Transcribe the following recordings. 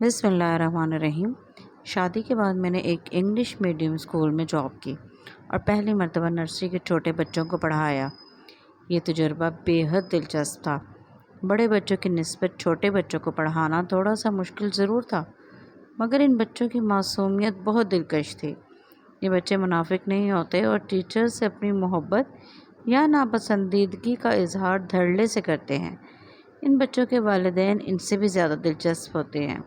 بسم اللہ الرحمن الرحیم۔ شادی کے بعد میں نے ایک انگلش میڈیم اسکول میں جاب کی اور پہلی مرتبہ نرسری کے چھوٹے بچوں کو پڑھایا۔ یہ تجربہ بے حد دلچسپ تھا۔ بڑے بچوں کی نسبت چھوٹے بچوں کو پڑھانا تھوڑا سا مشکل ضرور تھا، مگر ان بچوں کی معصومیت بہت دلکش تھی۔ یہ بچے منافق نہیں ہوتے اور ٹیچر سے اپنی محبت یا ناپسندیدگی کا اظہار دھڑلے سے کرتے ہیں۔ ان بچوں کے والدین ان سے بھی زیادہ دلچسپ ہوتے ہیں۔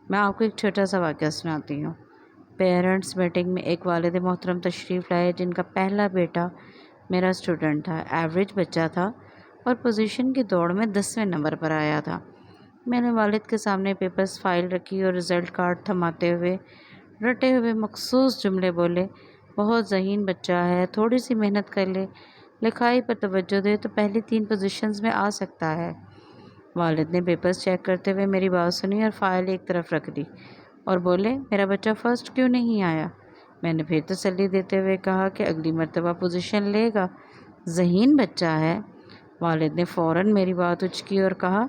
میں آپ کو ایک چھوٹا سا واقعہ سناتی ہوں۔ پیرنٹس میٹنگ میں ایک والد محترم تشریف لائے جن کا پہلا بیٹا میرا اسٹوڈنٹ تھا۔ ایوریج بچہ تھا اور پوزیشن کی دوڑ میں 10ویں نمبر پر آیا تھا۔ میں نے والد کے سامنے پیپرز فائل رکھی اور رزلٹ کارڈ تھماتے ہوئے رٹے ہوئے مخصوص جملے بولے۔ بہت ذہین بچہ ہے، تھوڑی سی محنت کر لے، لکھائی پر توجہ دے تو پہلی 3 پوزیشنز میں آ سکتا ہے۔ والد نے پیپرز چیک کرتے ہوئے میری بات سنی اور فائل ایک طرف رکھ دی اور بولے، میرا بچہ فرسٹ کیوں نہیں آیا؟ میں نے پھر تسلی دیتے ہوئے کہا کہ اگلی مرتبہ پوزیشن لے گا، ذہین بچہ ہے۔ والد نے فوراً میری بات اچکی اور کہا،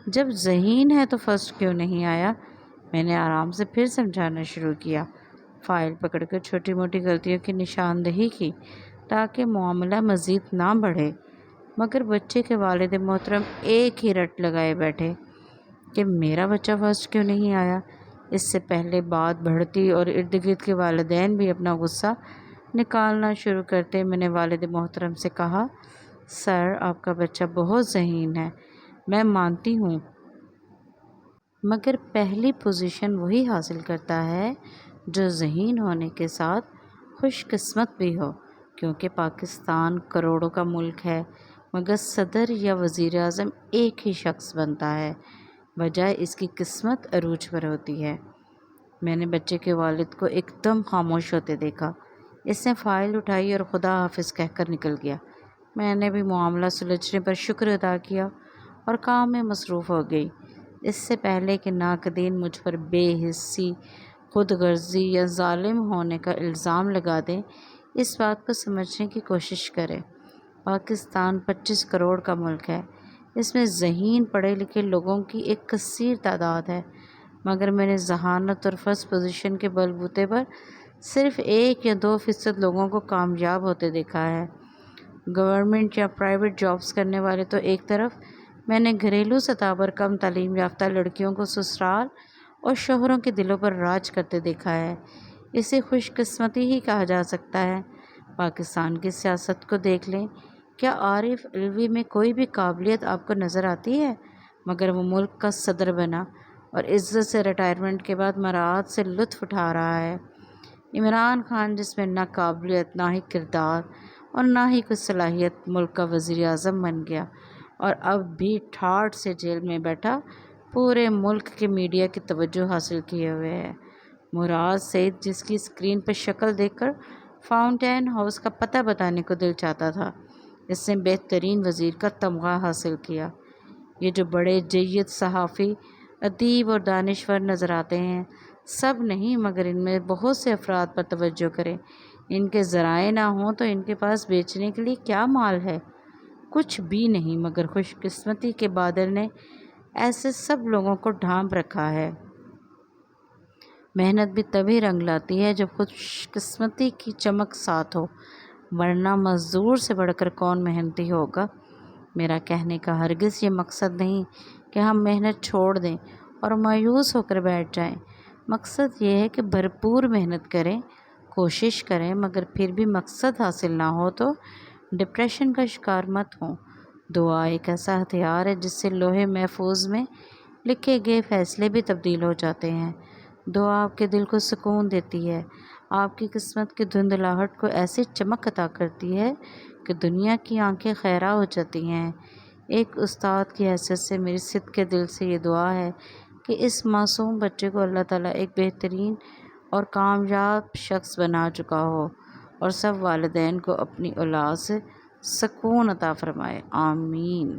جب ذہین ہے تو فرسٹ کیوں نہیں آیا؟ میں نے آرام سے پھر سمجھانا شروع کیا، فائل پکڑ کر چھوٹی موٹی غلطیوں کی نشاندہی کی تاکہ معاملہ مزید نہ بڑھے، مگر بچے کے والد محترم ایک ہی رٹ لگائے بیٹھے کہ میرا بچہ فرسٹ کیوں نہیں آیا۔ اس سے پہلے بات بڑھتی اور ارد گرد کے والدین بھی اپنا غصہ نکالنا شروع کرتے، میں نے والد محترم سے کہا، سر آپ کا بچہ بہت ذہین ہے، میں مانتی ہوں، مگر پہلی پوزیشن وہی حاصل کرتا ہے جو ذہین ہونے کے ساتھ خوش قسمت بھی ہو، کیونکہ پاکستان کروڑوں کا ملک ہے مگر صدر یا وزیر اعظم ایک ہی شخص بنتا ہے، وجہ اس کی قسمت عروج پر ہوتی ہے۔ میں نے بچے کے والد کو ایک دم خاموش ہوتے دیکھا۔ اس نے فائل اٹھائی اور خدا حافظ کہہ کر نکل گیا۔ میں نے بھی معاملہ سلجھنے پر شکر ادا کیا اور کام میں مصروف ہو گئی۔ اس سے پہلے کہ ناقدین مجھ پر بے حسی، خود غرضی یا ظالم ہونے کا الزام لگا دیں، اس بات کو سمجھنے کی کوشش کریں۔ پاکستان 25 کروڑ کا ملک ہے، اس میں ذہین پڑھے لکھے لوگوں کی ایک کثیر تعداد ہے، مگر میں نے ذہانت اور فرسٹ پوزیشن کے بلبوتے پر صرف 1 یا 2% لوگوں کو کامیاب ہوتے دیکھا ہے۔ گورنمنٹ یا پرائیویٹ جابز کرنے والے تو ایک طرف، میں نے گھریلو سطح پر کم تعلیم یافتہ لڑکیوں کو سسرال اور شوہروں کے دلوں پر راج کرتے دیکھا ہے۔ اسے خوش قسمتی ہی کہا جا سکتا ہے۔ پاکستان کی سیاست کو دیکھ لیں، کیا عارف علوی میں کوئی بھی قابلیت آپ کو نظر آتی ہے؟ مگر وہ ملک کا صدر بنا اور عزت سے ریٹائرمنٹ کے بعد مراعات سے لطف اٹھا رہا ہے۔ عمران خان جس میں نہ قابلیت، نہ ہی کردار اور نہ ہی کوئی صلاحیت، ملک کا وزیر اعظم بن گیا اور اب بھی ٹھاٹھ سے جیل میں بیٹھا پورے ملک کے میڈیا کی توجہ حاصل کیے ہوئے ہے۔ مراد سعید جس کی اسکرین پر شکل دیکھ کر فاؤنٹین ہاؤس کا پتہ بتانے کو دل چاہتا تھا، اس نے بہترین وزیر کا تمغہ حاصل کیا۔ یہ جو بڑے جید صحافی، ادیب اور دانشور نظر آتے ہیں، سب نہیں مگر ان میں بہت سے افراد پر توجہ کریں، ان کے ذرائع نہ ہوں تو ان کے پاس بیچنے کے لیے کیا مال ہے؟ کچھ بھی نہیں، مگر خوش قسمتی کے بادل نے ایسے سب لوگوں کو ڈھانپ رکھا ہے۔ محنت بھی تبھی رنگ لاتی ہے جب خوش قسمتی کی چمک ساتھ ہو، ورنہ مزدور سے بڑھ کر کون محنتی ہوگا؟ میرا کہنے کا ہرگز یہ مقصد نہیں کہ ہم محنت چھوڑ دیں اور مایوس ہو کر بیٹھ جائیں۔ مقصد یہ ہے کہ بھرپور محنت کریں، کوشش کریں، مگر پھر بھی مقصد حاصل نہ ہو تو ڈپریشن کا شکار مت ہوں۔ دعا ایک ایسا ہتھیار ہے جس سے لوح محفوظ میں لکھے گئے فیصلے بھی تبدیل ہو جاتے ہیں۔ دعا آپ کے دل کو سکون دیتی ہے، آپ کی قسمت کی دھندلاہٹ کو ایسی چمک عطا کرتی ہے کہ دنیا کی آنکھیں خیرہ ہو جاتی ہیں۔ ایک استاد کی حیثیت سے میری صدقے دل سے یہ دعا ہے کہ اس معصوم بچے کو اللہ تعالیٰ ایک بہترین اور کامیاب شخص بنا چکا ہو اور سب والدین کو اپنی اولاد سے سکون عطا فرمائے، آمین۔